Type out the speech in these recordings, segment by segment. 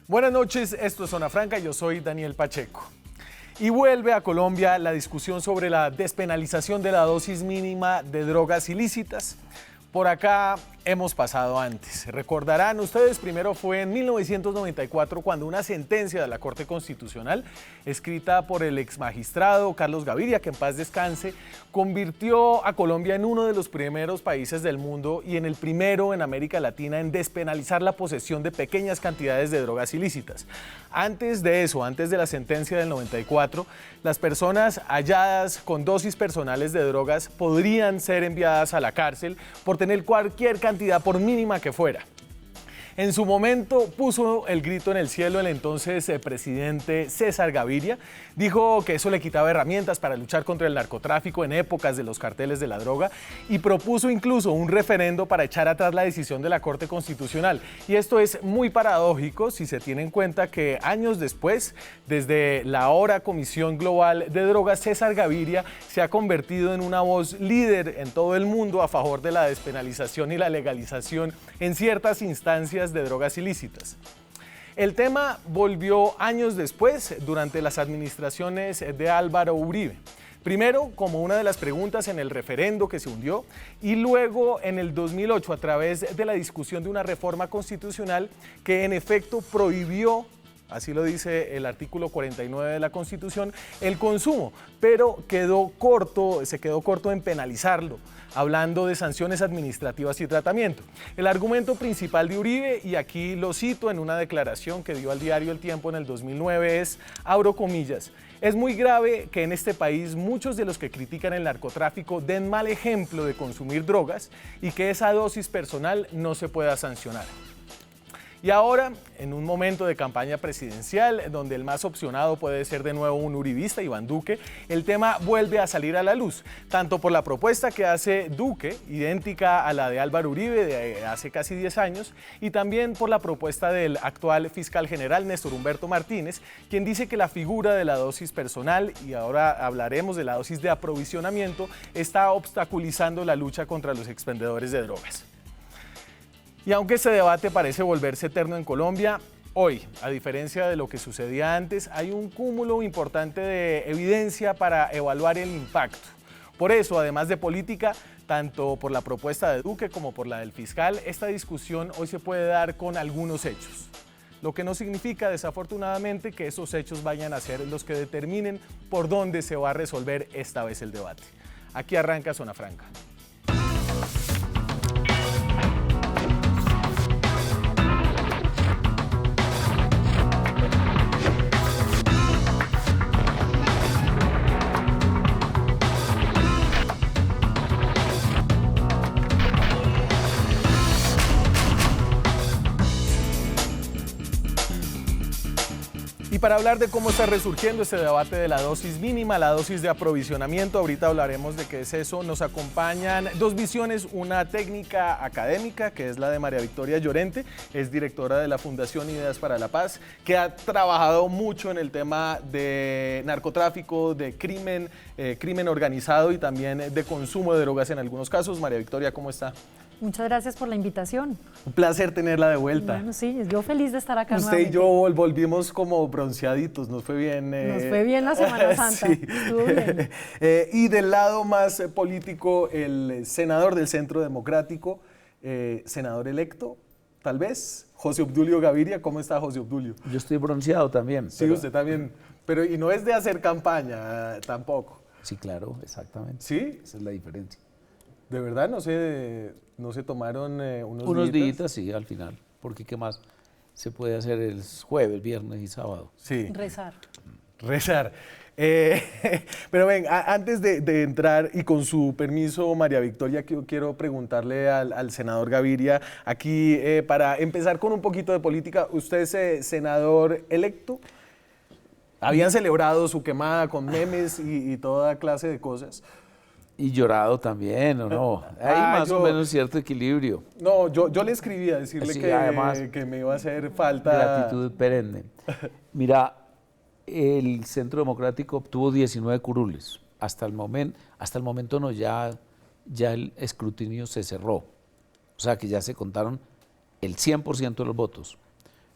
Buenas noches, esto es Zona Franca, yo soy Daniel Pacheco. Y vuelve a Colombia la discusión sobre la despenalización de la dosis mínima de drogas ilícitas. Por acá hemos pasado antes. Recordarán ustedes, primero fue en 1994 cuando una sentencia de la Corte Constitucional, escrita por el exmagistrado Carlos Gaviria, que en paz descanse, convirtió a Colombia en uno de los primeros países del mundo y en el primero en América Latina en despenalizar la posesión de pequeñas cantidades de drogas ilícitas. Antes de eso, antes de la sentencia del 94, las personas halladas con dosis personales de drogas podrían ser enviadas a la cárcel por tener cualquier cantidad, por mínima que fuera. En su momento puso el grito en el cielo el entonces presidente César Gaviria. Dijo que eso le quitaba herramientas para luchar contra el narcotráfico en épocas de los carteles de la droga y propuso incluso un referendo para echar atrás la decisión de la Corte Constitucional. Y esto es muy paradójico si se tiene en cuenta que años después, desde la ahora Comisión Global de Drogas, César Gaviria se ha convertido en una voz líder en todo el mundo a favor de la despenalización y la legalización en ciertas instancias de drogas ilícitas. El tema volvió años después, durante las administraciones de Álvaro Uribe. Primero, como una de las preguntas en el referendo que se hundió, y luego en el 2008 a través de la discusión de una reforma constitucional que en efecto prohibió, así lo dice el artículo 49 de la Constitución, el consumo, pero se quedó corto en penalizarlo, hablando de sanciones administrativas y tratamiento. El argumento principal de Uribe, y aquí lo cito en una declaración que dio al diario El Tiempo en el 2009, es, abro comillas, es muy grave que en este país muchos de los que critican el narcotráfico den mal ejemplo de consumir drogas y que esa dosis personal no se pueda sancionar. Y ahora, en un momento de campaña presidencial, donde el más opcionado puede ser de nuevo un uribista, Iván Duque, el tema vuelve a salir a la luz, tanto por la propuesta que hace Duque, idéntica a la de Álvaro Uribe de hace casi 10 años, y también por la propuesta del actual fiscal general Néstor Humberto Martínez, quien dice que la figura de la dosis personal, y ahora hablaremos de la dosis de aprovisionamiento, está obstaculizando la lucha contra los expendedores de drogas. Y aunque este debate parece volverse eterno en Colombia, hoy, a diferencia de lo que sucedía antes, hay un cúmulo importante de evidencia para evaluar el impacto. Por eso, además de política, tanto por la propuesta de Duque como por la del fiscal, esta discusión hoy se puede dar con algunos hechos. Lo que no significa, desafortunadamente, que esos hechos vayan a ser los que determinen por dónde se va a resolver esta vez el debate. Aquí arranca Zona Franca. Y para hablar de cómo está resurgiendo este debate de la dosis mínima, la dosis de aprovisionamiento, ahorita hablaremos de qué es eso, nos acompañan dos visiones, una técnica académica, que es la de María Victoria Llorente, es directora de la Fundación Ideas para la Paz, que ha trabajado mucho en el tema de narcotráfico, de crimen organizado y también de consumo de drogas en algunos casos. María Victoria, ¿cómo está? Muchas gracias por la invitación. Un placer tenerla de vuelta. Bueno, sí, yo feliz de estar acá Usted nuevamente. y yo volvimos como bronceaditos, nos fue bien. Nos fue bien la Semana Santa, sí. Estuvo bien. Y del lado más político, el senador del Centro Democrático, senador electo, tal vez, José Obdulio Gaviria. ¿Cómo está, José Obdulio? Yo estoy bronceado también. Sí, usted también, pero y no es de hacer campaña tampoco. Sí, claro, exactamente. ¿Sí? Esa es la diferencia. ¿De verdad no se tomaron Unos días, sí, al final, porque ¿qué más se puede hacer el jueves, viernes y sábado? Sí. Rezar. Pero ven, antes de entrar, y con su permiso, María Victoria, quiero preguntarle al senador Gaviria, aquí para empezar con un poquito de política, ¿usted es senador electo? ¿Habían celebrado su quemada con memes y toda clase de cosas? Y llorado también, ¿o no? Hay más o menos cierto equilibrio. No, yo le escribí a decirle Sí, que, además, que me iba a hacer falta... Gratitud perenne. Mira, el Centro Democrático obtuvo 19 curules. Hasta el momento no, ya el escrutinio se cerró. O sea que ya se contaron el 100% de los votos.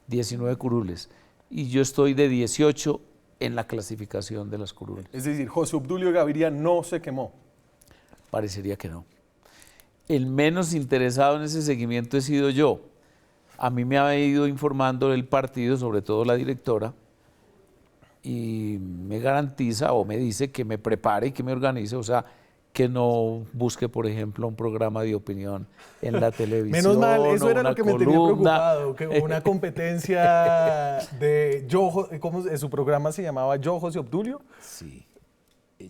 19 curules. Y yo estoy de 18 en la clasificación de las curules. Es decir, José Obdulio Gaviria no se quemó. Parecería que no. El menos interesado en ese seguimiento he sido yo. A mí me ha ido informando el partido, sobre todo la directora, y me garantiza o me dice que me prepare y que me organice, o sea, que no busque, por ejemplo, un programa de opinión en la televisión. Menos mal, eso o era una lo que me tenía preocupado, que una competencia de ¿cómo su programa se llamaba? ¿Yo, José Obdulio? Sí,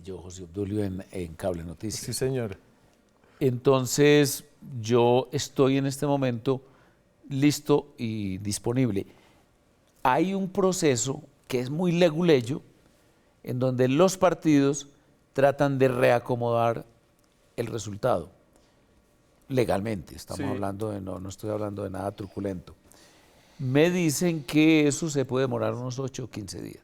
yo, José Obdulio, en Cable Noticias. Sí, señor. Entonces, yo estoy en este momento listo y disponible. Hay un proceso que es muy leguleyo, en donde los partidos tratan de reacomodar el resultado, legalmente, estamos hablando de, no estoy hablando de nada truculento. Me dicen que eso se puede demorar unos 8 o 15 días.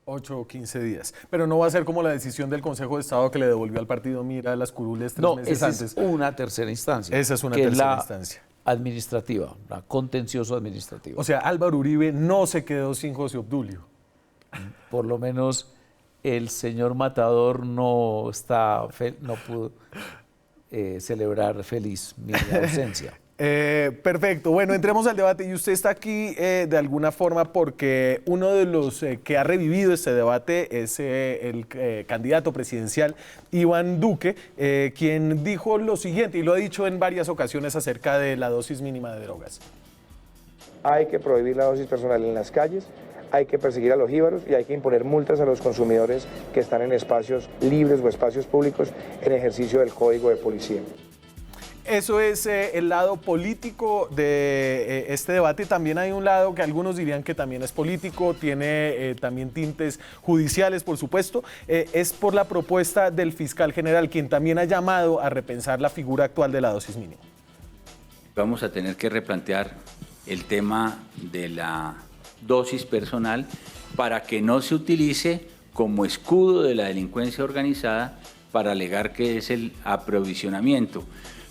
8 o 15 días. Pero no va a ser como la decisión del Consejo de Estado que le devolvió al partido Mira las curules 3 meses antes. Esa es una tercera instancia. Esa es una tercera instancia. Administrativa, la contencioso administrativa. O sea, Álvaro Uribe no se quedó sin José Obdulio. Por lo menos el señor Matador no pudo celebrar feliz mi ausencia. Perfecto. Bueno, entremos al debate. Y usted está aquí de alguna forma porque uno de los que ha revivido este debate es el candidato presidencial Iván Duque, quien dijo lo siguiente, y lo ha dicho en varias ocasiones acerca de la dosis mínima de drogas. Hay que prohibir la dosis personal en las calles, hay que perseguir a los jíbaros y hay que imponer multas a los consumidores que están en espacios libres o espacios públicos en ejercicio del Código de Policía. Eso es el lado político de este debate. También hay un lado que algunos dirían que también es político, tiene también tintes judiciales, por supuesto. Es por la propuesta del fiscal general, quien también ha llamado a repensar la figura actual de la dosis mínima. Vamos a tener que replantear el tema de la dosis personal para que no se utilice como escudo de la delincuencia organizada para alegar que es el aprovisionamiento.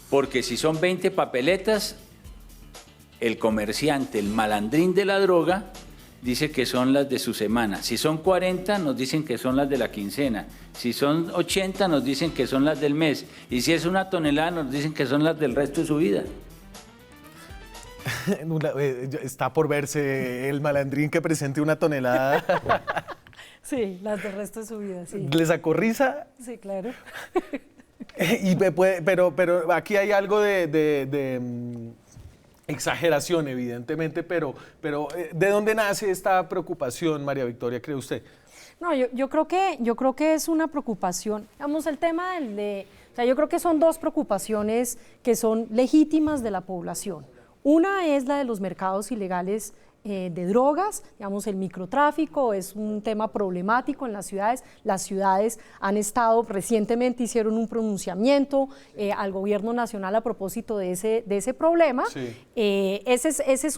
Porque si son 20 papeletas, el comerciante, el malandrín de la droga, dice que son las de su semana. Si son 40, nos dicen que son las de la quincena. Si son 80, nos dicen que son las del mes. Y si es 1 tonelada, nos dicen que son las del resto de su vida. Está por verse el malandrín que presente 1 tonelada. Sí, las del resto de su vida, sí. ¿Le sacó risa? Sí, claro. Pero aquí hay algo de exageración, evidentemente, pero ¿de dónde nace esta preocupación, María Victoria, cree usted? No, yo creo que es una preocupación. Digamos, el tema o sea, yo creo que son dos preocupaciones que son legítimas de la población. Una es la de los mercados ilegales de drogas, digamos, el microtráfico es un tema problemático en las ciudades. Las ciudades han estado, recientemente hicieron un pronunciamiento al gobierno nacional a propósito de ese problema. Sí. Ese es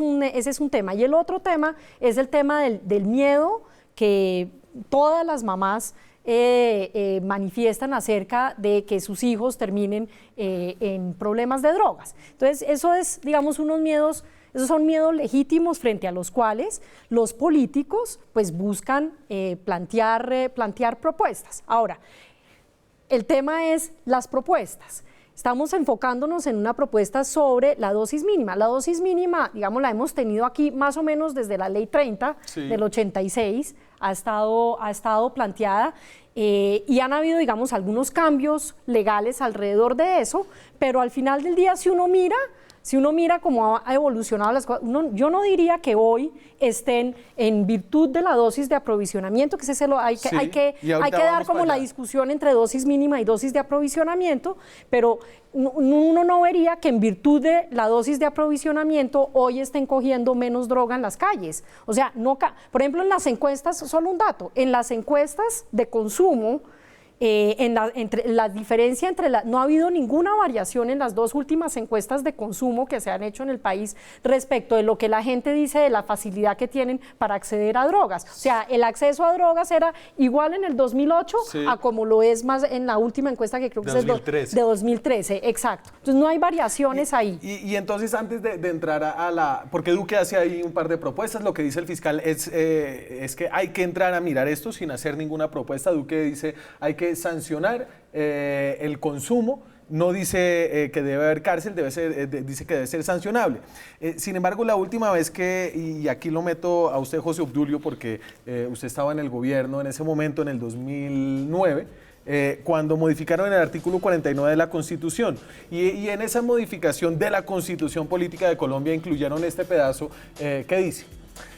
un tema. Y el otro tema es el tema del miedo que todas las mamás manifiestan acerca de que sus hijos terminen en problemas de drogas. Entonces, eso es, digamos, esos son miedos legítimos frente a los cuales los políticos pues buscan plantear propuestas. Ahora, el tema es las propuestas. Estamos enfocándonos en una propuesta sobre la dosis mínima. La dosis mínima, digamos, la hemos tenido aquí más o menos desde la Ley 30 del 86, ha estado planteada y han habido, digamos, algunos cambios legales alrededor de eso, pero al final del día, si uno mira cómo ha evolucionado las cosas, yo no diría que hoy estén en virtud de la dosis de aprovisionamiento, que hay que dar como la discusión entre dosis mínima y dosis de aprovisionamiento, pero uno no vería que en virtud de la dosis de aprovisionamiento hoy estén cogiendo menos droga en las calles. O sea, por ejemplo, en las encuestas, solo un dato, en las encuestas de consumo, entre la diferencia no ha habido ninguna variación en las dos últimas encuestas de consumo que se han hecho en el país respecto de lo que la gente dice de la facilidad que tienen para acceder a drogas. O sea, el acceso a drogas era igual en el 2008 a como lo es más en la última encuesta que creo que es de 2013, exacto. Entonces no hay variaciones ahí. Y entonces antes de entrar porque Duque hace ahí un par de propuestas, lo que dice el fiscal es que hay que entrar a mirar esto sin hacer ninguna propuesta. Duque dice hay que sancionar el consumo, no dice que debe haber cárcel, dice que debe ser sancionable. Sin embargo, la última vez y aquí lo meto a usted, José Obdulio, porque usted estaba en el gobierno en ese momento, en el 2009, cuando modificaron el artículo 49 de la Constitución. Y en esa modificación de la Constitución Política de Colombia incluyeron este pedazo que dice: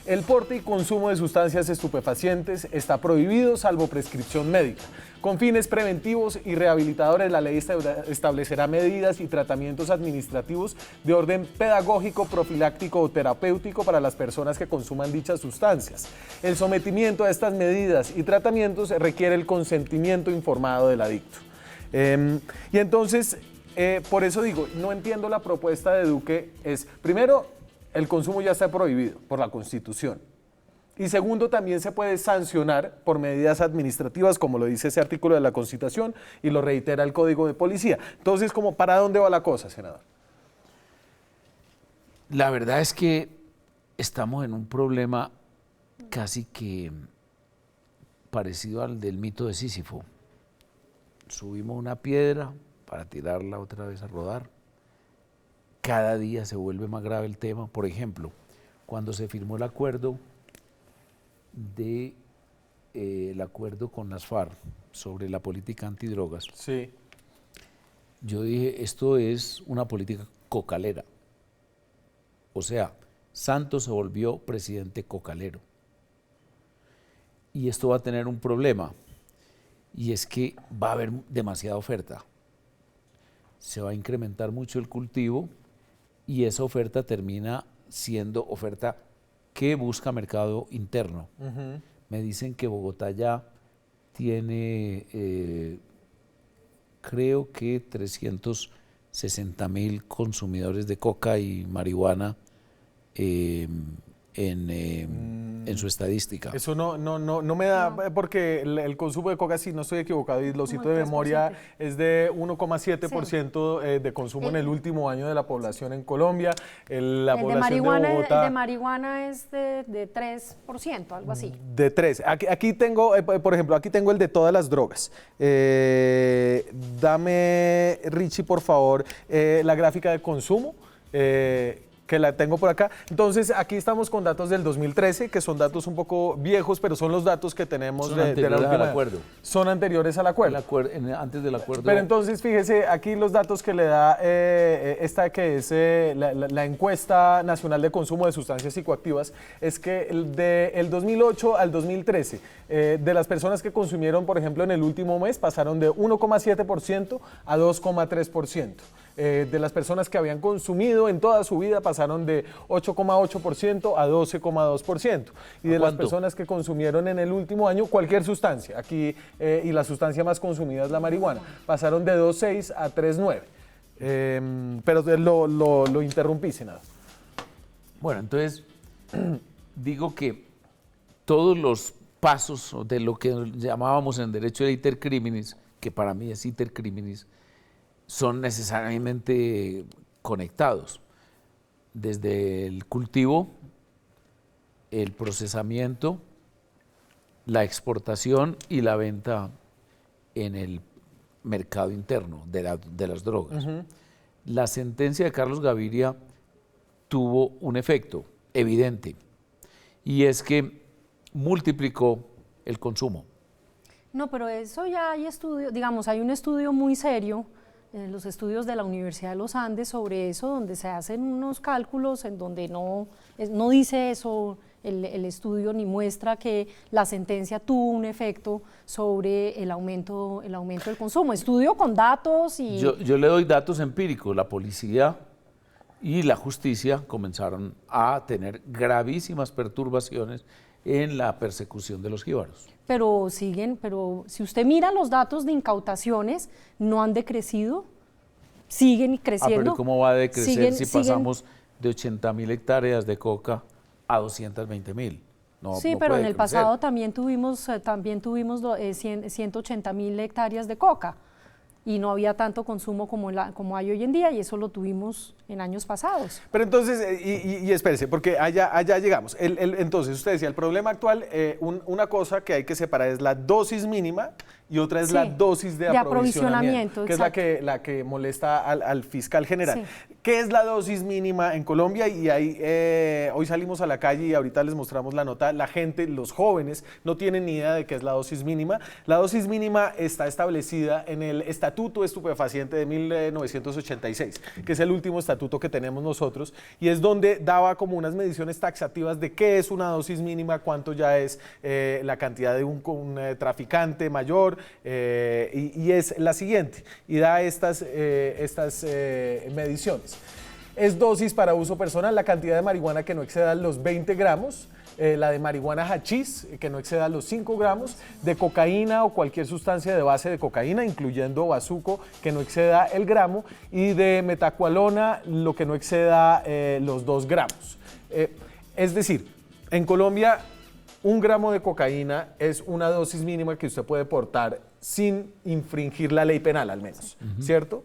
el porte y consumo de sustancias estupefacientes está prohibido salvo prescripción médica. Con fines preventivos y rehabilitadores, la ley establecerá medidas y tratamientos administrativos de orden pedagógico, profiláctico o terapéutico para las personas que consuman dichas sustancias. El sometimiento a estas medidas y tratamientos requiere el consentimiento informado del adicto. Y entonces, por eso digo, no entiendo la propuesta de Duque. Primero, el consumo ya está prohibido por la Constitución. Y segundo, también se puede sancionar por medidas administrativas, como lo dice ese artículo de la Constitución y lo reitera el Código de Policía. Entonces, ¿para dónde va la cosa, senador? La verdad es que estamos en un problema casi que parecido al del mito de Sísifo. Subimos una piedra para tirarla otra vez a rodar. Cada día se vuelve más grave el tema. Por ejemplo, cuando se firmó el acuerdo con las FARC sobre la política antidrogas, sí, yo dije, esto es una política cocalera. O sea, Santos se volvió presidente cocalero. Y esto va a tener un problema, y es que va a haber demasiada oferta. Se va a incrementar mucho el cultivo, y esa oferta termina siendo oferta que busca mercado interno. Me dicen que Bogotá ya tiene, creo que 360.000 consumidores de coca y marihuana en su estadística. Eso no me da, porque el consumo de coca, si no estoy equivocado y lo cito de memoria, es de 1,7% de consumo en el último año de la población en Colombia. La población de Bogotá, el de marihuana es de 3%, algo así. De 3. Aquí tengo, por ejemplo, aquí tengo el de todas las drogas. Dame, Richie, por favor, la gráfica de consumo. Que la tengo por acá. Entonces, aquí estamos con datos del 2013, que son datos un poco viejos, pero son los datos que tenemos de la última. Al acuerdo. Son anteriores al acuerdo. Antes del acuerdo. Pero entonces, fíjese, aquí los datos que le da esta que es la encuesta nacional de consumo de sustancias psicoactivas, es que del 2008 al 2013, de las personas que consumieron, por ejemplo, en el último mes, pasaron de 1,7% a 2,3%. De las personas que habían consumido en toda su vida pasaron de 8,8% a 12,2%. Y de las personas que consumieron en el último año cualquier sustancia, aquí y la sustancia más consumida es la marihuana, pasaron de 2,6 a 3,9. Pero lo interrumpí, senador. Bueno, entonces digo que todos los pasos de lo que llamábamos en derecho de iter criminis, que para mí es iter criminis, son necesariamente conectados, desde el cultivo, el procesamiento, la exportación y la venta en el mercado interno de las drogas. La sentencia de Carlos Gaviria tuvo un efecto evidente, y es que multiplicó el consumo. No, pero eso ya hay estudios, digamos, hay un estudio muy serio, los estudios de la Universidad de los Andes sobre eso, donde se hacen unos cálculos en donde no dice eso el estudio, ni muestra que la sentencia tuvo un efecto sobre el aumento del consumo. Estudio con datos y... Yo le doy datos empíricos. La policía y la justicia comenzaron a tener gravísimas perturbaciones en la persecución de los jíbaros. Pero si usted mira los datos de incautaciones, no han decrecido, siguen creciendo. Pero ¿cómo va a decrecer si pasamos de 80.000 hectáreas de coca a 220.000? No, sí, no pero puede en el crecer. pasado también tuvimos 180.000 hectáreas de coca y no había tanto consumo como hay hoy en día, y eso lo tuvimos en años pasados. Pero entonces, y espérese, porque allá llegamos. Entonces, usted decía, el problema actual, una cosa que hay que separar es la dosis mínima y otra es Sí, la dosis de de aprovisionamiento, aprovisionamiento, que exacto. es la que molesta al fiscal general. Sí. ¿Qué es la dosis mínima en Colombia? Y ahí, hoy salimos a la calle y ahorita les mostramos la nota. La gente, los jóvenes, no tienen ni idea de qué es la dosis mínima. La dosis mínima está establecida en el Estatuto Estupefaciente de 1986, que es el último estatuto que tenemos nosotros, y es donde daba como unas mediciones taxativas de qué es una dosis mínima, cuánto ya es la cantidad de un traficante mayor, y es la siguiente, y da estas mediciones. Es dosis para uso personal, la cantidad de marihuana que no exceda los 20 gramos, la de marihuana hachís, que no exceda los 5 gramos, de cocaína o cualquier sustancia de base de cocaína, incluyendo bazuco, que no exceda el gramo, y de metacualona, lo que no exceda los 2 gramos. Es decir, en Colombia, 1 gramo de cocaína es una dosis mínima que usted puede portar sin infringir la ley penal, al menos, ¿cierto?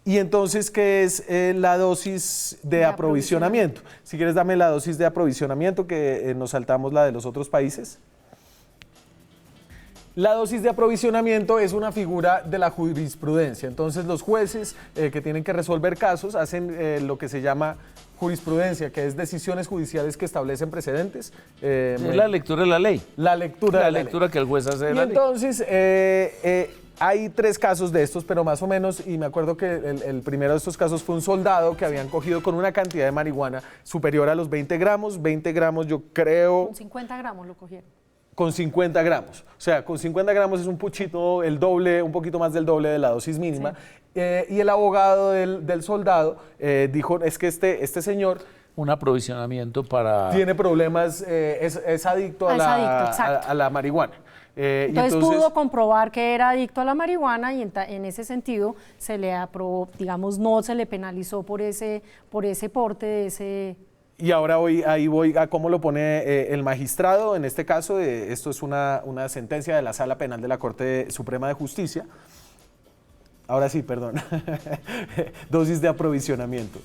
Y entonces, ¿qué es la dosis de aprovisionamiento? Si quieres, dame la dosis de aprovisionamiento, que nos saltamos la de los otros países. La dosis de aprovisionamiento es una figura de la jurisprudencia. Entonces, los jueces que tienen que resolver casos hacen lo que se llama jurisprudencia, que es decisiones judiciales que establecen precedentes. Es la lectura de la ley. La lectura de la lectura ley. que el juez hace de Y la ley. entonces, hay 3 casos de estos, pero más o menos, y me acuerdo que el primero de estos casos fue un soldado que habían cogido con una cantidad de marihuana superior a los 20 gramos. 20 gramos, yo creo, Con 50 gramos lo cogieron. con 50 gramos. O sea, con 50 gramos es un puchito, el doble, un poquito más del doble de la dosis mínima. Sí. Y el abogado del soldado dijo, es que este señor... Un aprovisionamiento para... Tiene problemas, es adicto a la marihuana. Entonces pudo comprobar que era adicto a la marihuana, y en ese sentido se le aprobó, digamos, no se le penalizó por ese porte de ese... Y ahora ahí voy a cómo lo pone el magistrado. En este caso, esto es una sentencia de la Sala Penal de la Corte Suprema de Justicia. Ahora sí, perdón. Dosis de aprovisionamiento.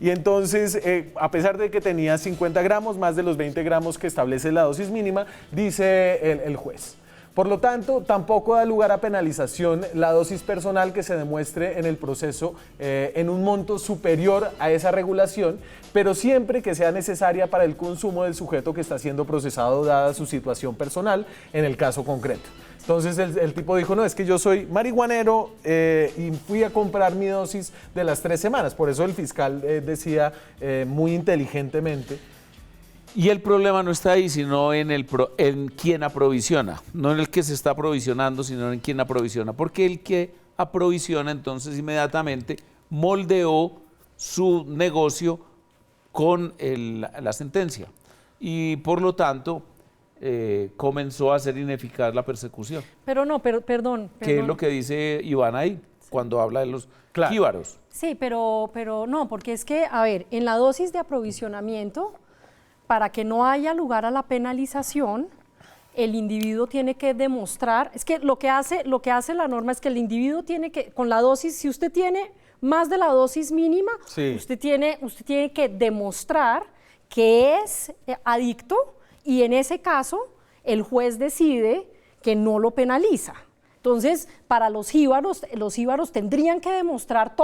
Y entonces, a pesar de que tenía 50 gramos, más de los 20 gramos que establece la dosis mínima, dice el juez. Por lo tanto, tampoco da lugar a penalización la dosis personal que se demuestre en el proceso en un monto superior a esa regulación, pero siempre que sea necesaria para el consumo del sujeto que está siendo procesado, dada su situación personal en el caso concreto. Entonces el tipo dijo, no, es que yo soy marihuanero y fui a comprar mi dosis de las 3 semanas. Por eso el fiscal decía muy inteligentemente. Y el problema no está ahí, sino en quien aprovisiona, no en el que se está aprovisionando, sino en quien aprovisiona, porque el que aprovisiona entonces inmediatamente moldeó su negocio con la sentencia, y por lo tanto comenzó a ser ineficaz la persecución. Perdón. ¿Qué es lo que dice Iván ahí cuando habla de los jíbaros? Sí, pero no, porque es que, a ver, en la dosis de aprovisionamiento, para que no haya lugar a la penalización, el individuo tiene que demostrar, es que lo que hace la norma es que el individuo tiene que, con la dosis, si usted tiene más de la dosis mínima, sí, usted tiene que demostrar que es adicto, y en ese caso el juez decide que no lo penaliza. Entonces, para los jíbaros tendrían que demostrar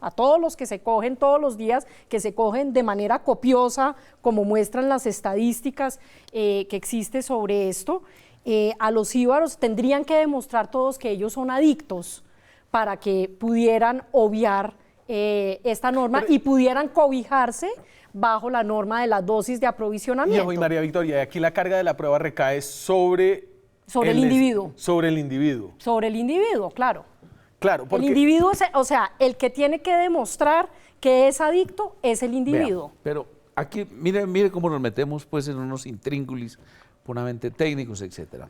a todos los que se cogen todos los días, que se cogen de manera copiosa, como muestran las estadísticas que existe sobre esto, a los jíbaros tendrían que demostrar todos que ellos son adictos para que pudieran obviar esta norma y pudieran cobijarse bajo la norma de la dosis de aprovisionamiento. Y María Victoria, aquí la carga de la prueba recae sobre el individuo. Sobre el individuo. Sobre el individuo, claro. Claro, porque... El individuo, o sea, el que tiene que demostrar que es adicto es el individuo. Vea, pero aquí, mire cómo nos metemos pues en unos intríngulis puramente técnicos, etcétera.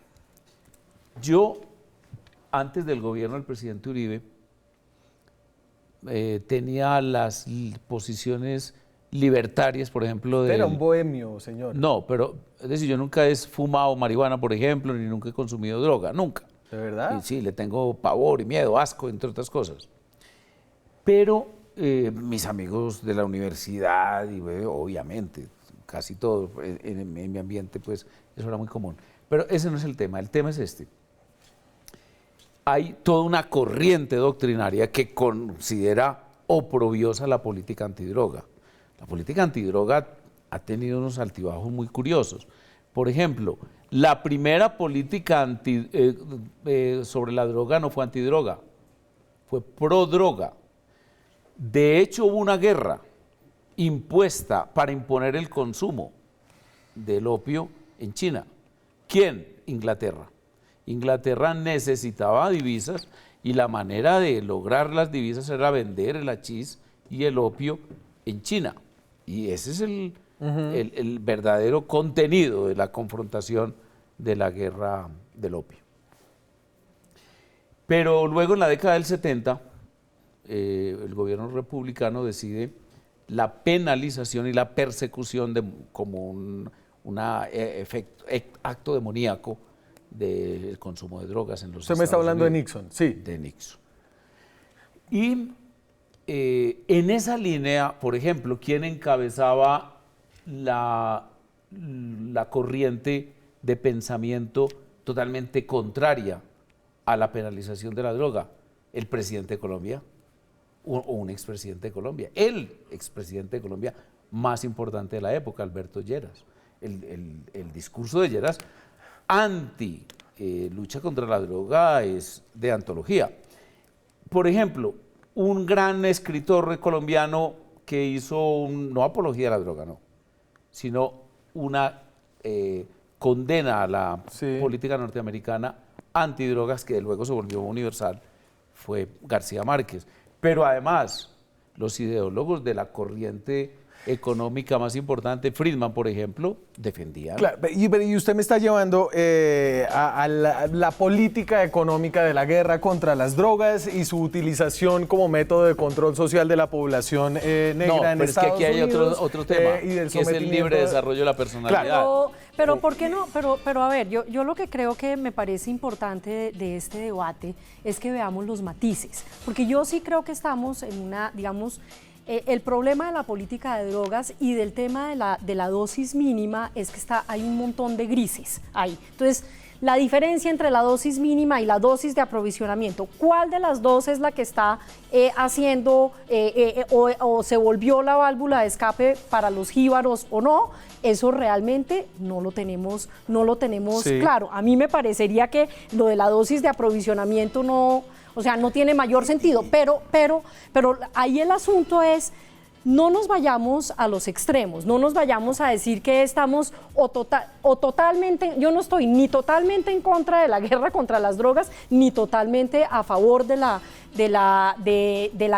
Yo, antes del gobierno del presidente Uribe, tenía las posiciones libertarias, por ejemplo, de... Era un bohemio, señor. No, pero, es decir, yo nunca he fumado marihuana, por ejemplo, ni nunca he consumido droga, nunca. ¿De verdad? Y sí, le tengo pavor y miedo, asco, entre otras cosas. Pero mis amigos de la universidad, y obviamente, casi todos en mi ambiente, pues eso era muy común. Pero ese no es el tema es este. Hay toda una corriente doctrinaria que considera oprobiosa la política antidroga. La política antidroga ha tenido unos altibajos muy curiosos. Por ejemplo, la primera política sobre la droga no fue antidroga, fue prodroga. De hecho, hubo una guerra impuesta para imponer el consumo del opio en China. ¿Quién? Inglaterra. Inglaterra necesitaba divisas y la manera de lograr las divisas era vender el hachís y el opio en China. Y ese es el verdadero contenido de la confrontación de la guerra del opio. Pero luego en la década del 70, el gobierno republicano decide la penalización y la persecución como un acto demoníaco del consumo de drogas en los Estados Unidos. Usted me está hablando de Nixon, sí. De Nixon. Y en esa línea, por ejemplo, ¿quién encabezaba la corriente de pensamiento totalmente contraria a la penalización de la droga? El presidente de Colombia, o un expresidente de Colombia, el expresidente de Colombia más importante de la época, Alberto Lleras. El discurso de Lleras anti lucha contra la droga es de antología. Por ejemplo, un gran escritor colombiano que hizo no apología a la droga, no, sino una condena a la política norteamericana antidrogas, que luego se volvió universal, fue García Márquez. Pero además, los ideólogos de la corriente económica más importante, Friedman, por ejemplo, defendían. Claro, y usted me está llevando a la política económica de la guerra contra las drogas y su utilización como método de control social de la población negra en Estados Unidos. No, pero es que aquí hay otro tema, y del que es el libre desarrollo de la personalidad. Claro. Pero ¿por qué no? Pero a ver, yo lo que creo que me parece importante de este debate es que veamos los matices, porque yo sí creo que estamos en una, digamos, el problema de la política de drogas y del tema de la dosis mínima es que hay un montón de grises ahí. Entonces, la diferencia entre la dosis mínima y la dosis de aprovisionamiento, ¿cuál de las dos es la que está haciendo o se volvió la válvula de escape para los jíbaros o no? Eso realmente no lo tenemos claro. A mí me parecería que lo de la dosis de aprovisionamiento no tiene mayor sentido, pero ahí el asunto es, no nos vayamos a los extremos, no nos vayamos a decir que estamos totalmente, yo no estoy ni totalmente en contra de la guerra contra las drogas, ni totalmente a favor de la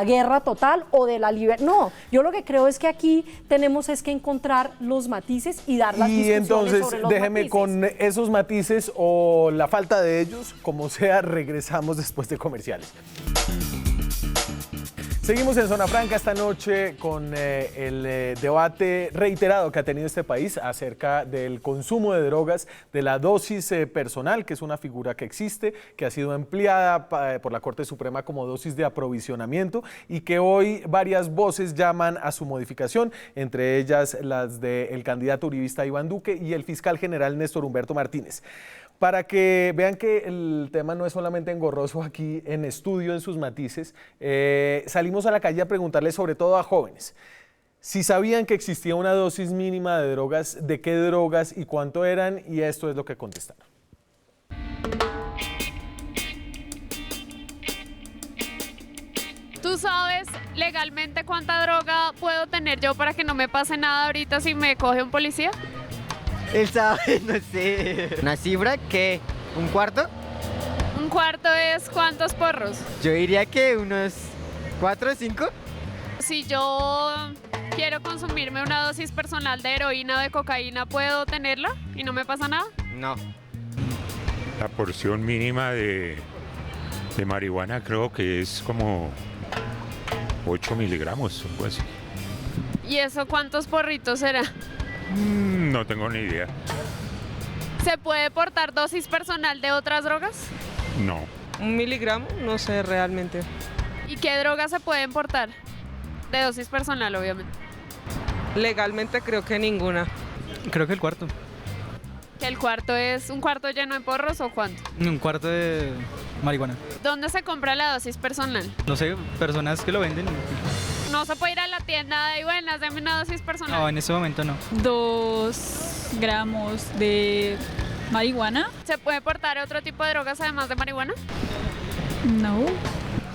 guerra total o de la libertad. No, yo lo que creo es que aquí tenemos que encontrar los matices y dar las discusiones entonces, sobre los déjeme matices. con esos matices o la falta de ellos, como sea, regresamos después de comerciales. Seguimos en Zona Franca esta noche con el debate reiterado que ha tenido este país acerca del consumo de drogas, de la dosis personal, que es una figura que existe, que ha sido empleada por la Corte Suprema como dosis de aprovisionamiento y que hoy varias voces llaman a su modificación, entre ellas las del candidato uribista Iván Duque y el fiscal general Néstor Humberto Martínez. Para que vean que el tema no es solamente engorroso aquí en estudio, en sus matices, salimos a la calle a preguntarles sobre todo a jóvenes si sabían que existía una dosis mínima de drogas, de qué drogas y cuánto eran, y esto es lo que contestaron. ¿Tú sabes legalmente cuánta droga puedo tener yo para que no me pase nada ahorita si me coge un policía? Él sabe, no sé. ¿Una cifra? ¿Qué? ¿Un cuarto? Un ¿Un cuarto es cuántos porros? Yo diría que unos 4 o 5. Si yo quiero consumirme una dosis personal de heroína o de cocaína, ¿puedo tenerla y no me pasa nada? No. La porción mínima de marihuana creo que es como 8 miligramos, algo así. ¿Y eso cuántos porritos será? No tengo ni idea. ¿Se puede portar dosis personal de otras drogas? No. 1 miligramo, no sé realmente. ¿Y qué drogas se pueden portar? De dosis personal, obviamente. Legalmente creo que ninguna. Creo que el cuarto. ¿Que el cuarto es un cuarto lleno de porros o cuánto? Un cuarto de marihuana. ¿Dónde se compra la dosis personal? No sé, personas que lo venden. No se puede ir a la tienda y bueno, dame una dosis personal. No, en ese momento no. 2 gramos de marihuana. ¿Se puede portar otro tipo de drogas además de marihuana? No.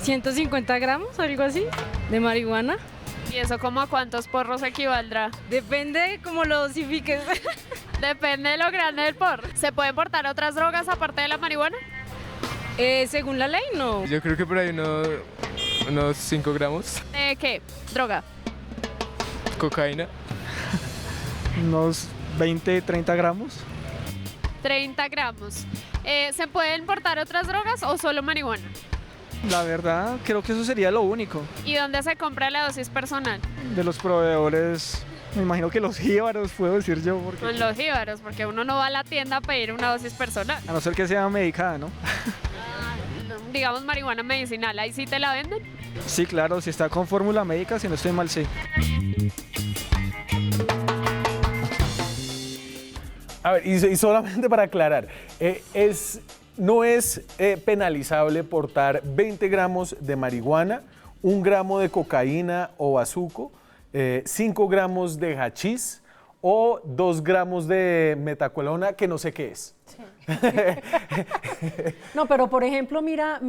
150 gramos, algo así, de marihuana. ¿Y eso como a cuántos porros equivaldrá? Depende cómo lo dosifiques. Depende de lo grande del porro. ¿Se pueden portar otras drogas aparte de la marihuana? Según la ley, no. Yo creo que por ahí unos 5 gramos. ¿Qué? ¿Droga? Cocaína. Unos 20, 30 gramos. 30 gramos. ¿Se pueden portar otras drogas o solo marihuana? La verdad, creo que eso sería lo único. ¿Y dónde se compra la dosis personal? De los proveedores, me imagino que los jíbaros, puedo decir yo. Porque, Con los jíbaros, porque uno no va a la tienda a pedir una dosis personal. a no ser que sea medicada, ¿no? Digamos marihuana medicinal, ¿ahí sí te la venden? Sí, claro, si está con fórmula médica, si no estoy mal, sí. A ver, y solamente para aclarar, no es penalizable portar 20 gramos de marihuana, 1 gramo de cocaína o bazuco, 5 gramos de hachís o 2 gramos de metacolona, que no sé qué es. No, pero por ejemplo, mira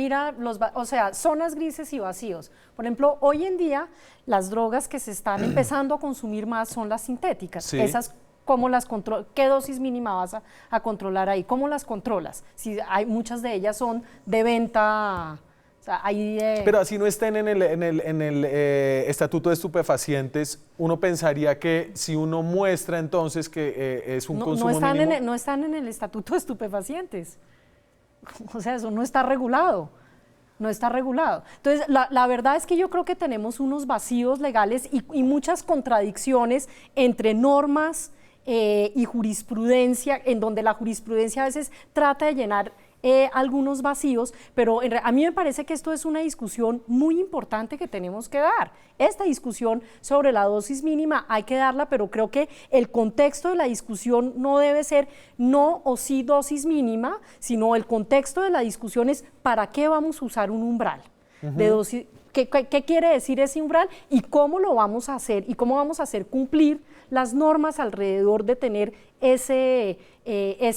o sea, zonas grises y vacíos. Por ejemplo, hoy en día las drogas que se están empezando a consumir más son las sintéticas. Sí. Esas, ¿cómo las controlas? ¿Qué dosis mínima vas a controlar ahí? ¿Cómo las controlas? Si hay muchas de ellas son de venta, o sea, hay Pero así no estén en el estatuto de estupefacientes, uno pensaría que si uno muestra entonces que es un consumo mínimo. no están en el estatuto de estupefacientes. O sea, eso no está regulado. No está regulado. Entonces, la verdad es que yo creo que tenemos unos vacíos legales y muchas contradicciones entre normas y jurisprudencia, en donde la jurisprudencia a veces trata de llenar algunos vacíos, pero a mí me parece que esto es una discusión muy importante que tenemos que dar. Esta discusión sobre la dosis mínima hay que darla, pero creo que el contexto de la discusión no debe ser no o sí dosis mínima, sino el contexto de la discusión es para qué vamos a usar un umbral de dosis. ¿Qué quiere decir ese umbral y cómo lo vamos a hacer y cómo vamos a hacer cumplir las normas alrededor de tener ese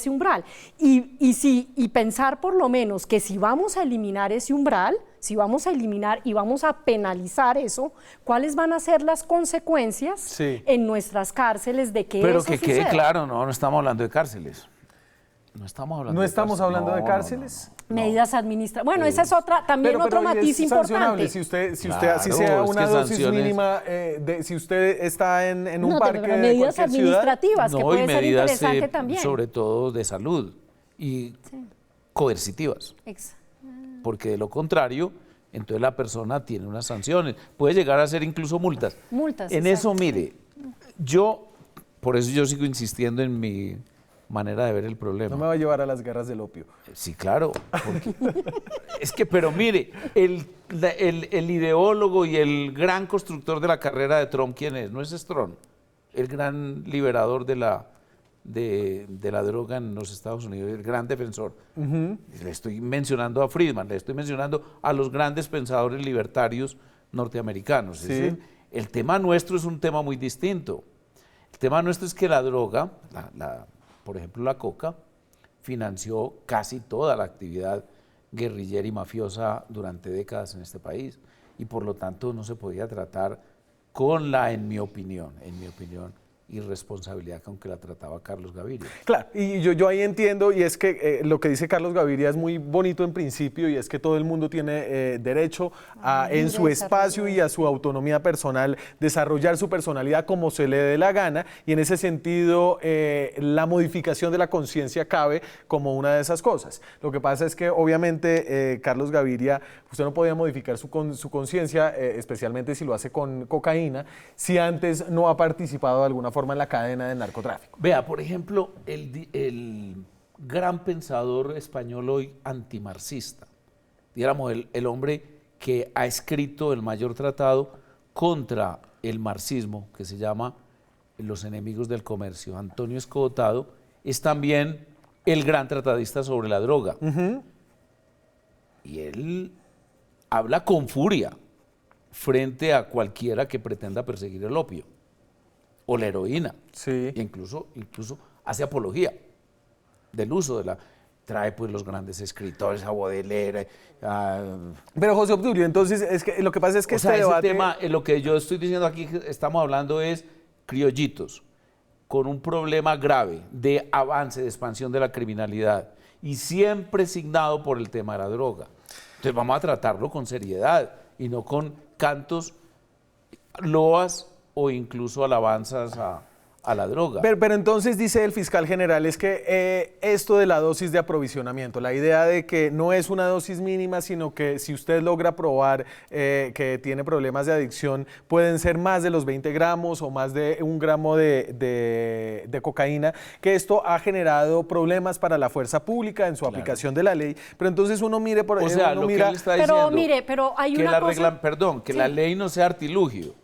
umbral? Y pensar por lo menos que si vamos a eliminar ese umbral, si vamos a eliminar y vamos a penalizar eso, ¿cuáles van a ser las consecuencias en nuestras cárceles de que Pero eso que quede suceda? claro, no estamos hablando de cárceles. No estamos hablando de cárceles. Medidas administrativas. Bueno, esa es otra, también otro matiz importante. Si usted Claro, así sea es una que dosis sanciones- mínima, si usted está en un No, parque pero de medidas cualquier ciudad, administrativas, que No, y puede ser medidas interesante también. sobre todo de salud y coercitivas, porque de lo contrario, entonces la persona tiene unas sanciones, puede llegar a ser incluso multas. Multas, En exacto. eso, mire, por eso yo sigo insistiendo en mi manera de ver el problema. no me va a llevar a las guerras del opio. Sí, claro. Porque es que, pero mire, el ideólogo y el gran constructor de la carrera de Trump, ¿quién es? ¿No es Strong? El gran liberador de la droga en los Estados Unidos, el gran defensor. Le estoy mencionando a Friedman, le estoy mencionando a los grandes pensadores libertarios norteamericanos. Es decir, el tema nuestro es un tema muy distinto. El tema nuestro es que la droga, por ejemplo la coca, financió casi toda la actividad guerrillera y mafiosa durante décadas en este país y por lo tanto no se podía tratar con la, en mi opinión, irresponsabilidad con que la trataba Carlos Gaviria. Claro, y yo ahí entiendo, y es que lo que dice Carlos Gaviria es muy bonito en principio, y es que todo el mundo tiene derecho a, en su espacio y a su autonomía personal, desarrollar su personalidad como se le dé la gana, y en ese sentido la modificación de la conciencia cabe como una de esas cosas. Lo que pasa es que obviamente Carlos Gaviria, usted no podía modificar su conciencia, especialmente si lo hace con cocaína, si antes no ha participado de alguna forma en la cadena del narcotráfico. Vea, por ejemplo, el gran pensador español hoy antimarxista, digamos, el hombre que ha escrito el mayor tratado contra el marxismo, que se llama Los enemigos del comercio, Antonio Escotado, es también el gran tratadista sobre la droga. Y él habla con furia frente a cualquiera que pretenda perseguir el opio o la heroína. Sí. E incluso hace apología del uso de la... Trae pues los grandes escritores, a Baudelaire. Pero José Obdulio, entonces es que lo que pasa es que ese debate... tema, lo que yo estoy diciendo aquí, estamos hablando es criollitos con un problema grave de avance, de expansión de la criminalidad y siempre signado por el tema de la droga. Entonces vamos a tratarlo con seriedad y no con cantos, loas o incluso alabanzas a la droga. Pero entonces dice el fiscal general, es que esto de la dosis de aprovisionamiento, la idea de que no es una dosis mínima, sino que si usted logra probar que tiene problemas de adicción, pueden ser más de los 20 gramos o más de 1 gramo de cocaína, que esto ha generado problemas para la fuerza pública en su aplicación de la ley. Pero entonces uno mire por o sea, uno lo mira, que él está diciendo, pero mire, pero hay que una la cosa... regla, perdón, que la ley no sea artilugio.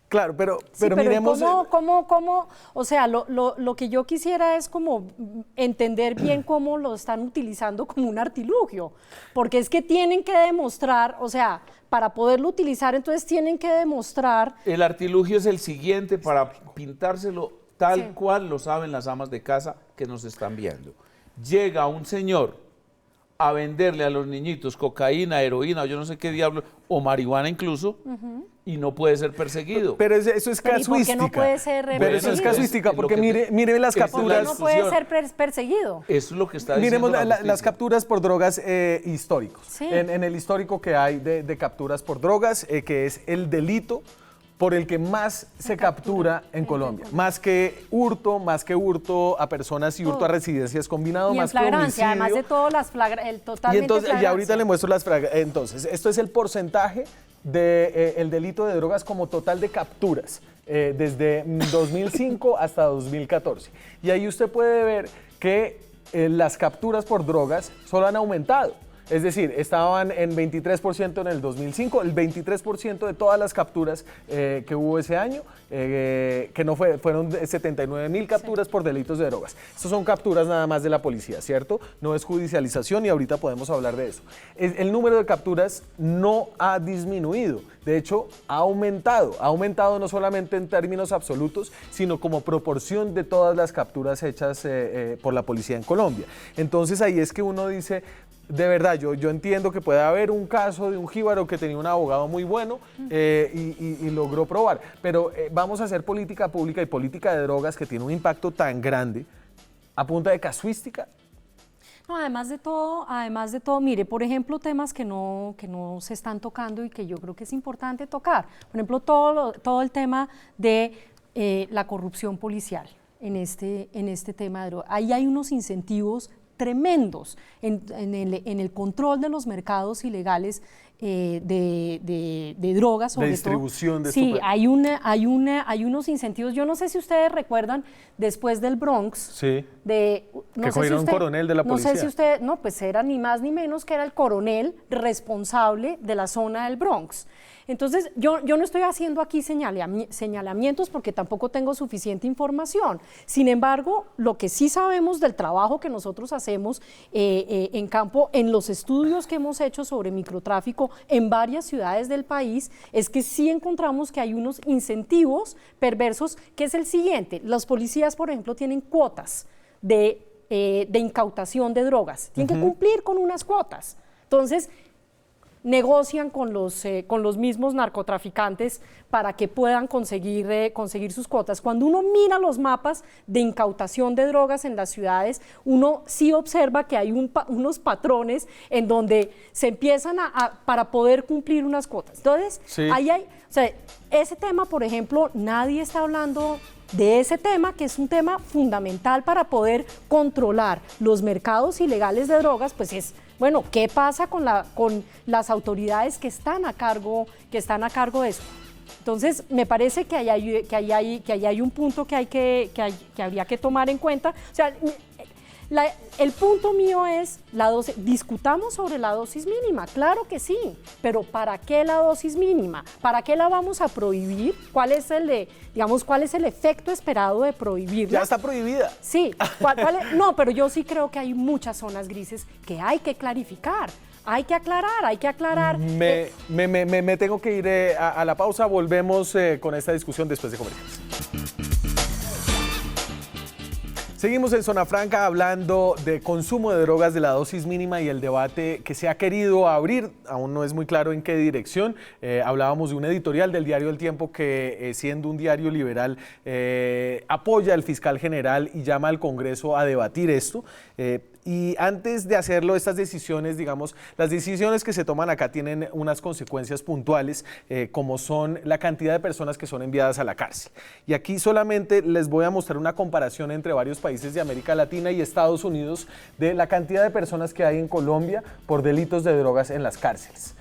Claro, pero pero miremos... ¿cómo? O sea, lo que yo quisiera es como entender bien cómo lo están utilizando como un artilugio, porque es que tienen que demostrar, o sea, para poderlo utilizar, entonces tienen que demostrar... El artilugio es el siguiente para pintárselo tal cual lo saben las amas de casa que nos están viendo. Llega un señor a venderle a los niñitos cocaína, heroína, o yo no sé qué diablo, o marihuana incluso, y no puede ser perseguido. Pero eso es casuística. ¿Y por qué no puede ser Pero eso es casuística, porque mire las capturas. ¿Por qué no puede ser perseguido? Eso es lo que está diciendo Miremos las capturas por drogas históricos. Sí. En el histórico que hay de capturas por drogas, que es el delito por el que más se captura en Colombia. Más que hurto a personas y hurto a residencias combinado, Y más en flagrancia, que además de todas las el totalmente y entonces, flagrancia. ya ahorita le muestro las flagrancias. Entonces, esto es el porcentaje del delito de drogas como total de capturas desde 2005 hasta 2014. Y ahí usted puede ver que las capturas por drogas solo han aumentado. Es decir, estaban en 23% en el 2005, el 23% de todas las capturas que hubo ese año, que no fueron 79.000 capturas por delitos de drogas. Estas son capturas nada más de la policía, ¿cierto? No es judicialización y ahorita podemos hablar de eso. El número de capturas no ha disminuido, de hecho ha aumentado no solamente en términos absolutos, sino como proporción de todas las capturas hechas por la policía en Colombia. Entonces ahí es que uno dice... De verdad, yo entiendo que puede haber un caso de un jíbaro que tenía un abogado muy bueno y logró probar, pero vamos a hacer política pública y política de drogas que tiene un impacto tan grande a punta de casuística. No, además de todo, mire, por ejemplo, temas que no se están tocando y que yo creo que es importante tocar. Por ejemplo, todo el tema de la corrupción policial en este tema de drogas. Ahí hay unos incentivos tremendos en el control de los mercados ilegales de drogas, sobre de distribución todo. De sí, hay unos incentivos. Yo no sé si ustedes recuerdan después del Bronx, sí, que cogieron un coronel de la policía. No sé si usted, no, pues era ni más ni menos que era el coronel responsable de la zona del Bronx. Entonces, yo no estoy haciendo aquí señalamientos porque tampoco tengo suficiente información. Sin embargo, lo que sí sabemos del trabajo que nosotros hacemos en campo, en los estudios que hemos hecho sobre microtráfico en varias ciudades del país, es que sí encontramos que hay unos incentivos perversos, que es el siguiente. Los policías, por ejemplo, tienen cuotas de incautación de drogas. Tienen que cumplir con unas cuotas. Entonces, negocian con los mismos narcotraficantes para que puedan conseguir sus cuotas. Cuando uno mira los mapas de incautación de drogas en las ciudades, uno sí observa que hay unos patrones en donde se empiezan para poder cumplir unas cuotas. Entonces, ahí hay, o sea, ese tema, por ejemplo, nadie está hablando de ese tema, que es un tema fundamental para poder controlar los mercados ilegales de drogas, pues es, bueno, ¿qué pasa con las autoridades que están a cargo de eso? Entonces, me parece que ahí hay un punto que habría que tomar en cuenta. O sea, el punto mío es, discutamos sobre la dosis mínima, claro que sí, pero ¿para qué la dosis mínima? ¿Para qué la vamos a prohibir? ¿Cuál es el efecto esperado de prohibirla? Ya está prohibida. Sí, no, pero yo sí creo que hay muchas zonas grises que hay que clarificar. Hay que aclarar. Me tengo que ir a la pausa, volvemos con esta discusión después de comerciales. Seguimos en Zona Franca hablando de consumo de drogas, de la dosis mínima y el debate que se ha querido abrir, aún no es muy claro en qué dirección. Hablábamos de un editorial del diario El Tiempo que, siendo un diario liberal, apoya al fiscal general y llama al Congreso a debatir esto. Y antes de hacerlo, estas decisiones, digamos, las decisiones que se toman acá tienen unas consecuencias puntuales, como son la cantidad de personas que son enviadas a la cárcel. Y aquí solamente les voy a mostrar una comparación entre varios países de América Latina y Estados Unidos de la cantidad de personas que hay en Colombia por delitos de drogas en las cárceles.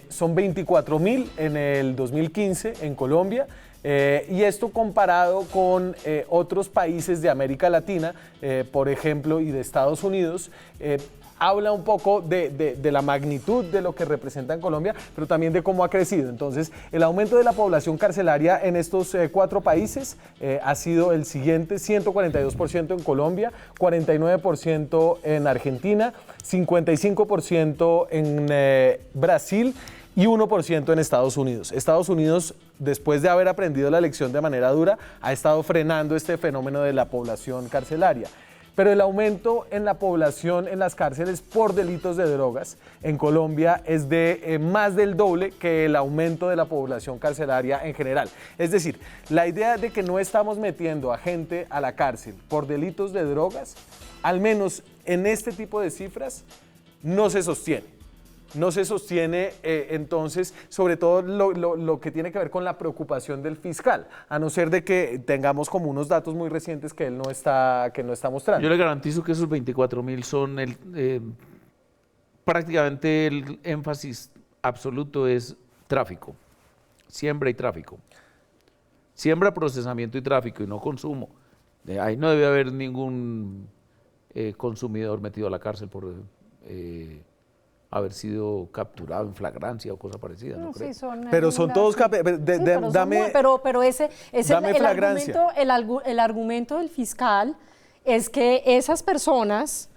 Son 24.000 en el 2015 en Colombia. Y esto comparado con otros países de América Latina, por ejemplo, y de Estados Unidos, habla un poco de la magnitud de lo que representa en Colombia, pero también de cómo ha crecido. Entonces, el aumento de la población carcelaria en estos 4 países ha sido el siguiente: 142% en Colombia, 49% en Argentina, 55% en Brasil, y 1% en Estados Unidos. Estados Unidos, después de haber aprendido la lección de manera dura, ha estado frenando este fenómeno de la población carcelaria. Pero el aumento en la población en las cárceles por delitos de drogas en Colombia es de más del doble que el aumento de la población carcelaria en general. Es decir, la idea de que no estamos metiendo a gente a la cárcel por delitos de drogas, al menos en este tipo de cifras, no se sostiene. No se sostiene, entonces, sobre todo lo que tiene que ver con la preocupación del fiscal, a no ser de que tengamos como unos datos muy recientes que él no está mostrando. Yo le garantizo que esos 24.000 son prácticamente el énfasis absoluto es tráfico, siembra y tráfico. Siembra, procesamiento y tráfico, y no consumo. Ahí no debe haber ningún consumidor metido a la cárcel por haber sido capturado en flagrancia o cosa parecida, ¿no creo? Sí, pero son todos pero ese el argumento del fiscal es que esas personas,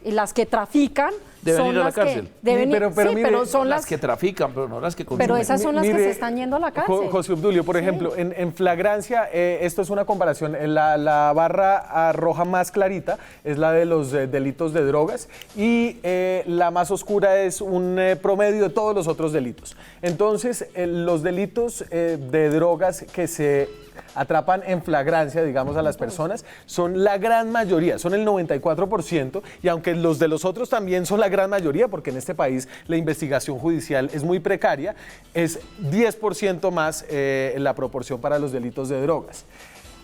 las que trafican, deben son ir a la las cárcel. pero son las que trafican, pero no las que consumen. Pero esas son las que se están yendo a la cárcel. José Obdulio, por ejemplo, en flagrancia, esto es una comparación, la barra roja más clarita es la de los delitos de drogas y la más oscura es un promedio de todos los otros delitos. Entonces, los delitos de drogas que se atrapan en flagrancia, digamos, a las personas, son la gran mayoría, son el 94%, y aunque los de los otros también son la gran mayoría, porque en este país la investigación judicial es muy precaria, es 10% más la proporción para los delitos de drogas.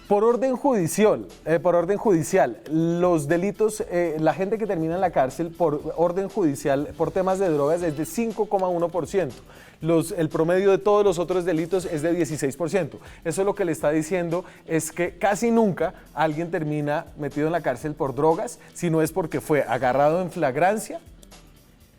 Por orden judicial, los delitos, la gente que termina en la cárcel por orden judicial, por temas de drogas, es de 5,1%. El promedio de todos los otros delitos es de 16%. Eso lo que le está diciendo es que casi nunca alguien termina metido en la cárcel por drogas, si no es porque fue agarrado en flagrancia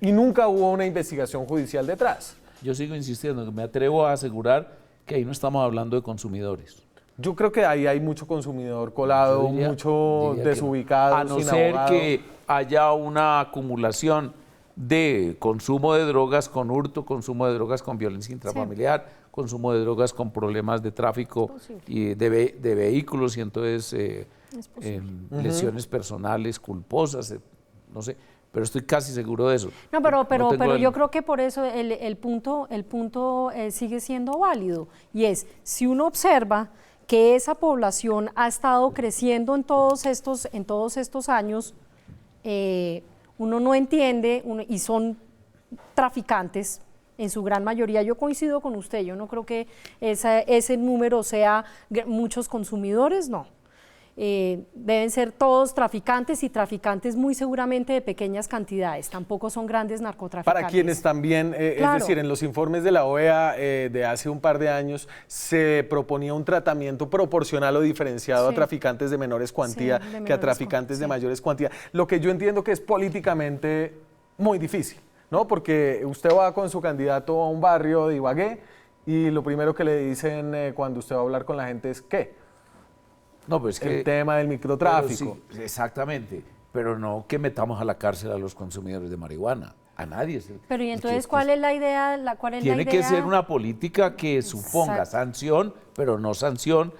y nunca hubo una investigación judicial detrás. Yo sigo insistiendo, que me atrevo a asegurar que ahí no estamos hablando de consumidores. Yo creo que ahí hay mucho consumidor colado, mucho desubicado, a no ser que haya una acumulación de consumo de drogas con hurto, consumo de drogas con violencia intrafamiliar, consumo de drogas con problemas de tráfico y de vehículos, y entonces lesiones personales culposas, no sé. pero estoy casi seguro de eso. No, pero tengo yo creo que por eso el punto sigue siendo válido, y es, si uno observa que esa población ha estado creciendo en todos estos años, uno no entiende, y son traficantes en su gran mayoría. Yo coincido con usted, yo no creo que ese número sea muchos consumidores, no. Deben ser todos traficantes, y traficantes muy seguramente de pequeñas cantidades, tampoco son grandes narcotraficantes. Para quienes también, Claro. es decir, en los informes de la OEA de hace un par de años se proponía un tratamiento proporcional o diferenciado a traficantes de menores cuantía que a traficantes de mayores cuantía. Lo que yo entiendo que es políticamente muy difícil, ¿no? Porque usted va con su candidato a un barrio de Ibagué y lo primero que le dicen cuando usted va a hablar con la gente es ¿qué? No, pues el tema del microtráfico. Sí, exactamente, pero no que metamos a la cárcel a los consumidores de marihuana, a nadie. Pero ¿y entonces cuál es la idea? Tiene que ser una política que suponga sanción, pero no sanción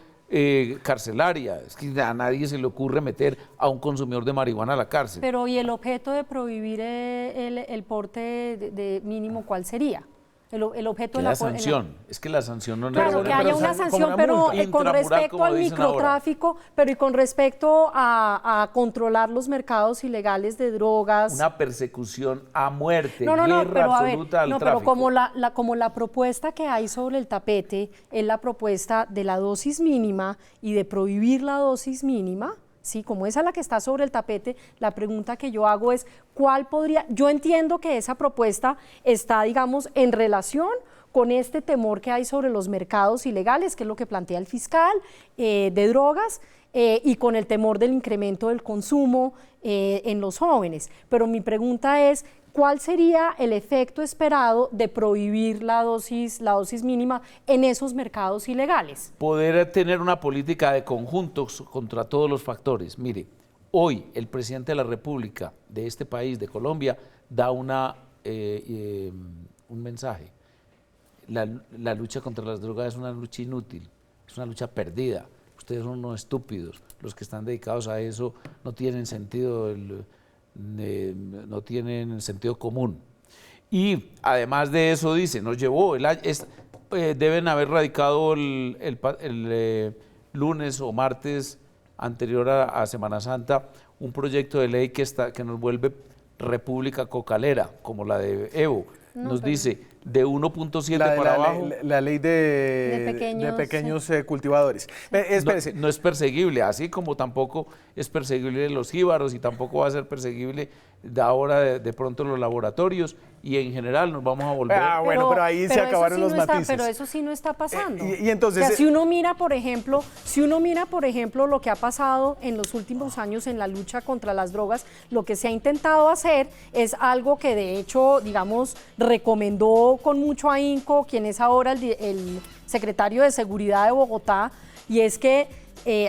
carcelaria. Es que a nadie se le ocurre meter a un consumidor de marihuana a la cárcel. Pero ¿y el objeto de prohibir el porte de mínimo cuál sería? El objeto de la sanción, es que la sanción no claro, que haya una sanción, pero con respecto al microtráfico, pero y con respecto a controlar los mercados ilegales de drogas. Una persecución a muerte, guerra pero absoluta al tráfico. Pero como la propuesta que hay sobre el tapete es la propuesta de la dosis mínima y de prohibir la dosis mínima, ¿sí? Como esa es la que está sobre el tapete, la pregunta que yo hago es, ¿cuál podría? Yo entiendo que esa propuesta está, digamos, en relación con este temor que hay sobre los mercados ilegales, que es lo que plantea el fiscal, de drogas, y con el temor del incremento del consumo en los jóvenes. Pero mi pregunta es, ¿cuál sería el efecto esperado de prohibir la dosis mínima en esos mercados ilegales? Poder tener una política de conjuntos contra todos los factores. Mire, hoy el presidente de la República de este país, de Colombia, da un mensaje. La lucha contra las drogas es una lucha inútil, es una lucha perdida. Ustedes son unos estúpidos. Los que están dedicados a eso no tienen sentido no tienen sentido común. Y además de eso dice, nos llevó, deben haber radicado el lunes o martes anterior a Semana Santa un proyecto de ley que nos vuelve república cocalera, como la de Evo. Nos dice de 1.7 para abajo. La ley de pequeños cultivadores. Espérese. No es perseguible, así como tampoco es perseguible los jíbaros y tampoco va a ser perseguible de ahora de pronto los laboratorios, y en general nos vamos a volver. Pero ahí se acabaron los matices. Pero eso sí no está pasando. Y entonces, o sea, si uno mira, por ejemplo, lo que ha pasado en los últimos años en la lucha contra las drogas, lo que se ha intentado hacer es algo que de hecho, digamos, recomendó con mucho ahínco quien es ahora el secretario de Seguridad de Bogotá, y es que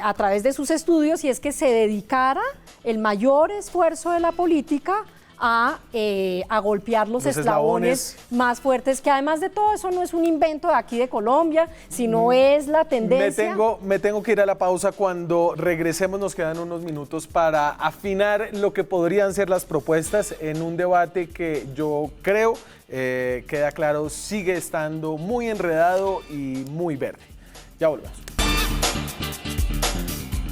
a través de sus estudios, y es que se dedicara el mayor esfuerzo de la política a golpear los eslabones más fuertes, que además de todo eso no es un invento de aquí de Colombia, sino es la tendencia. Me tengo que ir a la pausa. Cuando regresemos nos quedan unos minutos para afinar lo que podrían ser las propuestas en un debate que yo creo, queda claro, sigue estando muy enredado y muy verde. Ya volvemos.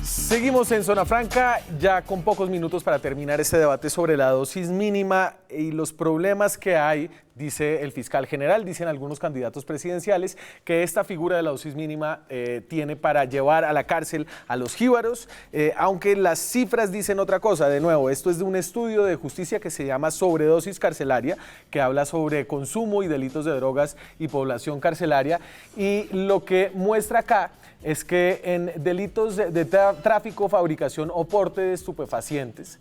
Seguimos en Zona Franca, ya con pocos minutos para terminar este debate sobre la dosis mínima y los problemas que hay, dice el fiscal general, dicen algunos candidatos presidenciales, que esta figura de la dosis mínima tiene para llevar a la cárcel a los jíbaros, aunque las cifras dicen otra cosa. De nuevo, esto es de un estudio de justicia que se llama Sobredosis Carcelaria, que habla sobre consumo y delitos de drogas y población carcelaria, y lo que muestra acá es que en delitos de tráfico, fabricación o porte de estupefacientes,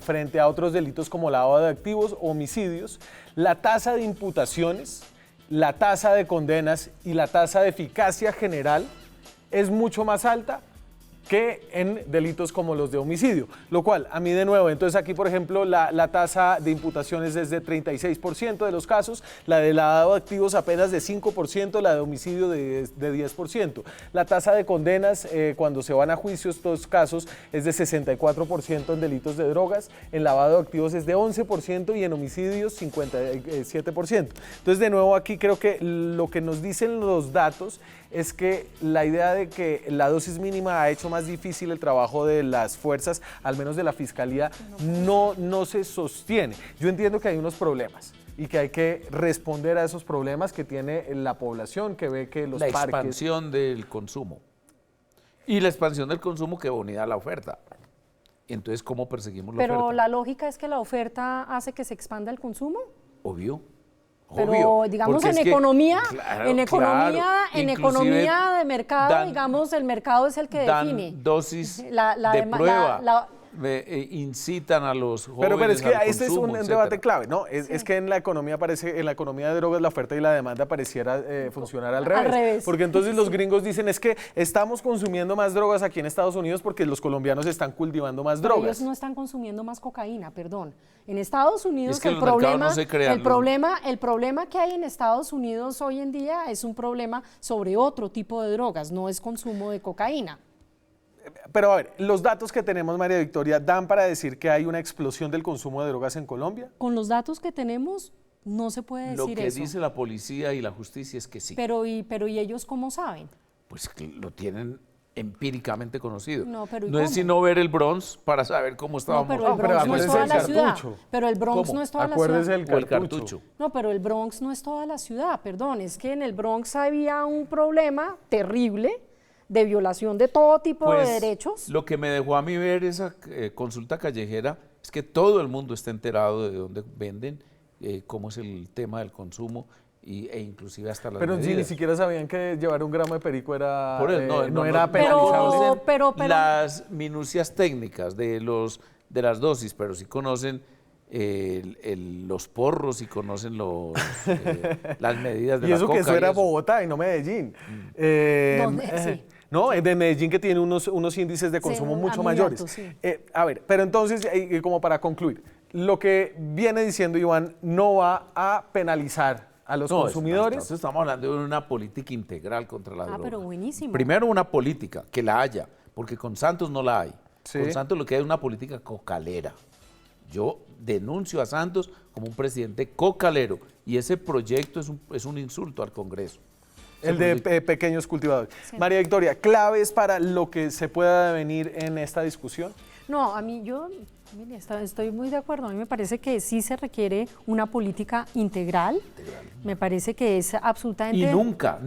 frente a otros delitos como lavado de activos o homicidios, la tasa de imputaciones, la tasa de condenas y la tasa de eficacia general es mucho más alta que en delitos como los de homicidio, lo cual a mí de nuevo, entonces aquí por ejemplo la tasa de imputaciones es de 36% de los casos, la de lavado de activos apenas de 5%, la de homicidio de 10%. La tasa de condenas cuando se van a juicio estos casos es de 64% en delitos de drogas, en lavado de activos es de 11% y en homicidios 57%. Entonces de nuevo aquí creo que lo que nos dicen los datos es que la idea de que la dosis mínima ha hecho más difícil el trabajo de las fuerzas, al menos de la Fiscalía, no se sostiene. Yo entiendo que hay unos problemas y que hay que responder a esos problemas que tiene la población, que ve que los la parques... expansión del consumo. Y la expansión del consumo que va unida a la oferta. Y entonces, ¿cómo perseguimos la oferta? Pero la lógica es que la oferta hace que se expanda el consumo. Obvio. Pero obvio, digamos porque en es que- economía, claro, en inclusive economía de mercado, dan- digamos, el mercado es el que dan define. dosis La de dema- prueba, incitan a los jóvenes Pero es que al este es consumo, un etcétera. debate clave, ¿no? Es que en la economía parece, en la economía de drogas la oferta y la demanda pareciera funcionar al revés. revés. Porque entonces los gringos dicen es que estamos consumiendo más drogas aquí en Estados Unidos porque los colombianos están cultivando más Pero drogas. ellos no están consumiendo más cocaína, perdón. En Estados Unidos Es que el los mercados problema, no se crean, el problema que hay en Estados Unidos hoy en día es un problema sobre otro tipo de drogas, no es consumo de cocaína. Pero a ver, los datos que tenemos, María Victoria, ¿dan para decir que hay una explosión del consumo de drogas en Colombia? Con los datos que tenemos no se puede Lo decir que eso. dice la policía y la justicia es que sí. Pero ¿y ellos cómo saben? Pues que lo tienen empíricamente conocido. No, pero ¿y no es cómo? sino ver el Bronx para saber cómo estábamos. No, pero el Bronx no es acuérdese toda del la ciudad. cartucho. Pero el Bronx ¿Cómo? no es toda la Acuérdese ciudad. del O el cartucho. cartucho. No, pero el Bronx no es toda la ciudad, perdón, es que en el Bronx había un problema terrible de violación de todo tipo de derechos. Lo que me dejó a mí ver esa consulta callejera es que todo el mundo está enterado de dónde venden, cómo es el tema del consumo e inclusive hasta las Pero sí, ni medidas. siquiera sabían que llevar un gramo de perico era, Por eso, no era penalizable. Pero las minucias técnicas de las dosis, pero sí conocen los porros y conocen las medidas de Y la eso coca. que eso era y eso. Bogotá y no Medellín. Sí. No, es de Medellín que tiene unos índices de consumo Sí, mucho muy mayores. altos, sí. A ver, pero entonces, como para concluir, lo que viene diciendo Iván no va a penalizar a los No, consumidores. entonces estamos hablando de una política integral contra la droga. pero buenísimo. Primero una política, que la haya, porque con Santos no la hay. Sí. Con Santos lo que hay es una política cocalera. Yo denuncio a Santos como un presidente cocalero y ese proyecto es un insulto al Congreso. El de pequeños cultivadores. Sí. María Victoria, claves para lo que se pueda venir en esta discusión. No, mire, estoy muy de acuerdo. A mí me parece que sí se requiere una política integral. Me parece que es absolutamente... Y nunca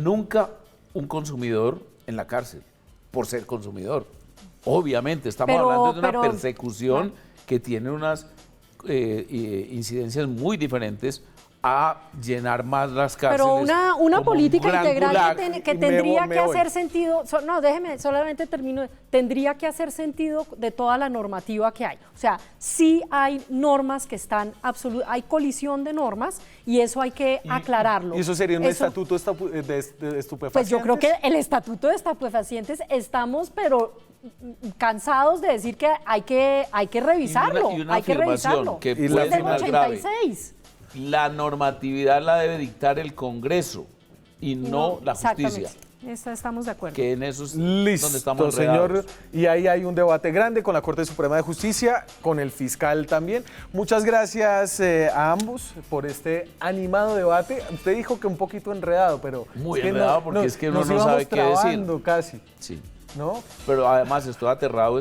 un consumidor en la cárcel por ser consumidor. Obviamente, estamos hablando de una persecución que tiene unas incidencias muy diferentes a llenar más las cárceles. Pero una como un política gran integral gulag. que tendría que hacer sentido, no, déjeme, solamente termino, tendría que hacer sentido de toda la normativa que hay. O sea, sí hay normas que están hay colisión de normas y eso hay que aclararlo. ¿Y eso sería un estatuto de estupefacientes? Pues yo creo que el estatuto de estupefacientes estamos, pero cansados de decir que hay que revisarlo, Y una hay que afirmación revisarlo. que Es puede del ser más grave. 86. La normatividad la debe dictar el Congreso y no la justicia. Exactamente. Estamos de acuerdo. Que en eso es Listo, donde estamos señor. enredados. Y ahí hay un debate grande con la Corte Suprema de Justicia, con el fiscal también. Muchas gracias a ambos por este animado debate. Usted dijo que un poquito enredado, pero... Muy es que enredado porque es que uno nos no sabe íbamos qué decir. trabando casi, Sí. ¿no? Pero además estoy aterrado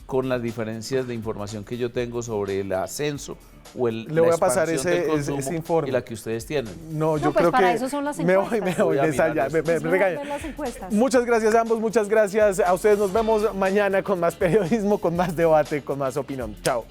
con las diferencias de información que yo tengo sobre el ascenso o Le voy a pasar ese informe. y la que ustedes tienen. No, yo No, pues creo para que eso son las me voy, encuestas. me Voy a ya, mirar me Es mejor regaña. ver las encuestas. Muchas gracias a ambos, muchas gracias a ustedes. Nos vemos mañana con más periodismo, con más debate, con más opinión. Chao.